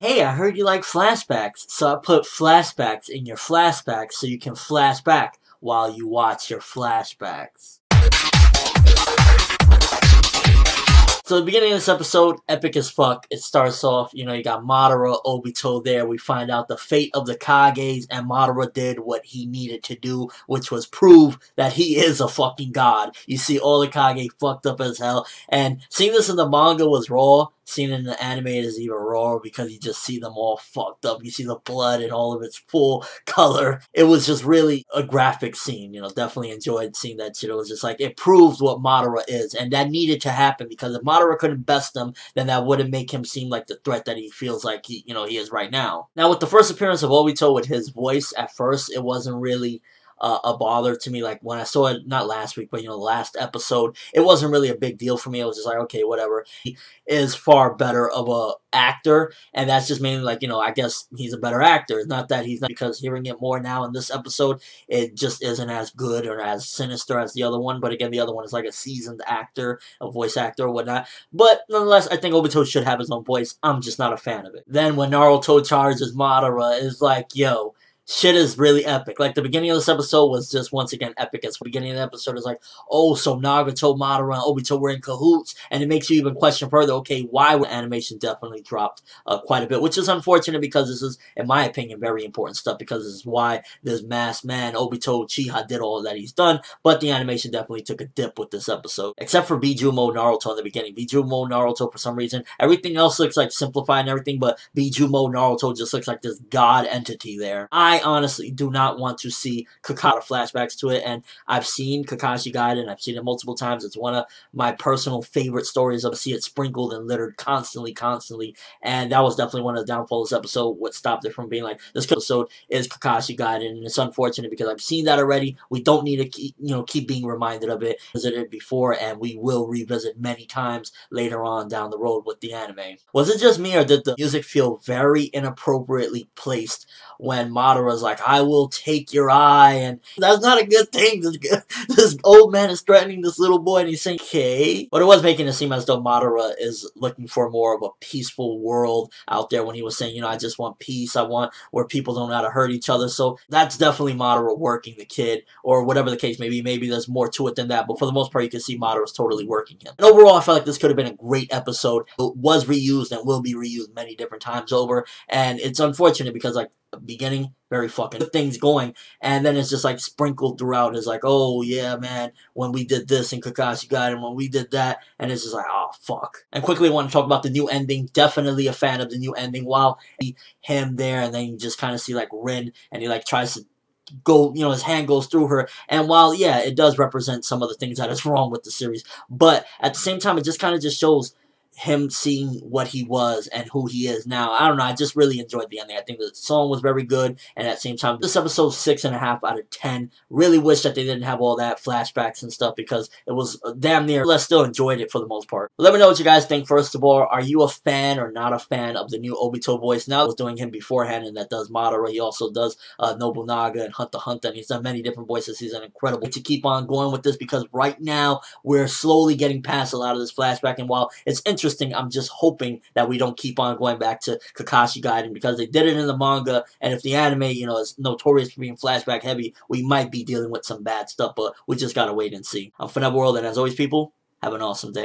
Hey, I heard you like flashbacks, so I put flashbacks in your flashbacks so you can flash back while you watch your flashbacks. So the beginning of this episode, epic as fuck. It starts off, you got Madara, Obito there. We find out the fate of the Kages, and Madara did what he needed to do, which was prove that he is a fucking god. You see all the Kage fucked up as hell, and seeing this in the manga was raw. Seeing it in the anime is even rawer because you just see them all fucked up. You see the blood in all of its full color. It was just really a graphic scene, definitely enjoyed seeing that shit. It was just like, it proves what Madara is, and that needed to happen because if Madara couldn't best him, then that wouldn't make him seem like the threat that he feels like he is right now. Now, with the first appearance of Obito with his voice, at first, it wasn't really a bother to me. Like when I saw it, not last week, but the last episode, it wasn't really a big deal for me. I was just like, okay, whatever. He is far better of a actor, and that's just mainly like, I guess he's a better actor. It's not that he's not, because hearing it more now in this episode, it just isn't as good or as sinister as the other one. But again, the other one is like a seasoned actor, a voice actor or whatnot. But nonetheless, I think Obito should have his own voice. I'm just not a fan of it. Then when Naruto charges Madara, is like, yo, shit is really epic. Like, the beginning of this episode was just, once again, epic. As the beginning of the episode is like, oh, so Nagato, Madara, and Obito were in cahoots. And it makes you even question further, okay, why would animation definitely dropped quite a bit? Which is unfortunate because this is, in my opinion, very important stuff. Because this is why this masked man, Obito Uchiha, did all that he's done. But the animation definitely took a dip with this episode. Except for Bijumo Naruto in the beginning. Bijumo Naruto, for some reason, everything else looks like simplified and everything. But Bijumo Naruto just looks like this god entity there. I honestly do not want to see Kakashi flashbacks to it, and I've seen Kakashi Gaiden, I've seen it multiple times. It's one of my personal favorite stories. I see it sprinkled and littered constantly, and that was definitely one of the downfalls of this episode. What stopped it from being like, this episode is Kakashi Gaiden, and it's unfortunate because I've seen that already. We don't need to keep being reminded of it. Visited before, and we will revisit many times later on down the road with the anime. Was it just me, or did the music feel very inappropriately placed when Madara's like, I will take your eye, and that's not a good thing. This old man is threatening this little boy, and he's saying, okay. But it was making it seem as though Madara is looking for more of a peaceful world out there when he was saying, I just want peace. I want where people don't know how to hurt each other. So that's definitely Madara working the kid, or whatever the case may be. Maybe there's more to it than that, but for the most part, you can see Madara's totally working him. And overall, I felt like this could have been a great episode. It was reused and will be reused many different times over, and it's unfortunate because, like, beginning, very fucking good things going, and then it's just like sprinkled throughout. It's like, oh yeah, man, when we did this in Kakashi Gaiden, when we did that, and it's just like, oh fuck. And quickly, I want to talk about the new ending. Definitely a fan of the new ending. While him there, and then you just kind of see like Rin, and he like tries to go, his hand goes through her, and while, yeah, it does represent some of the things that is wrong with the series, but at the same time, it just kind of just shows him seeing what he was and who he is now. I don't know, I just really enjoyed the ending. I think the song was very good, and at the same time, this episode 6.5 out of 10. Really wish that they didn't have all that flashbacks and stuff because it was damn near, I still enjoyed it for the most part. Let me know what you guys think. First of all, are you a fan or not a fan of the new Obito voice? Now, I was doing him beforehand, and that does Madara. He also does Nobunaga and Hunter x Hunter, and he's done many different voices. He's an incredible to keep on going with this because right now, we're slowly getting past a lot of this flashback, and while it's interesting, I'm just hoping that we don't keep on going back to Kakashi Gaiden because they did it in the manga, and if the anime, is notorious for being flashback heavy, we might be dealing with some bad stuff, but we just gotta wait and see. I'm Fineb World, and as always, people, have an awesome day.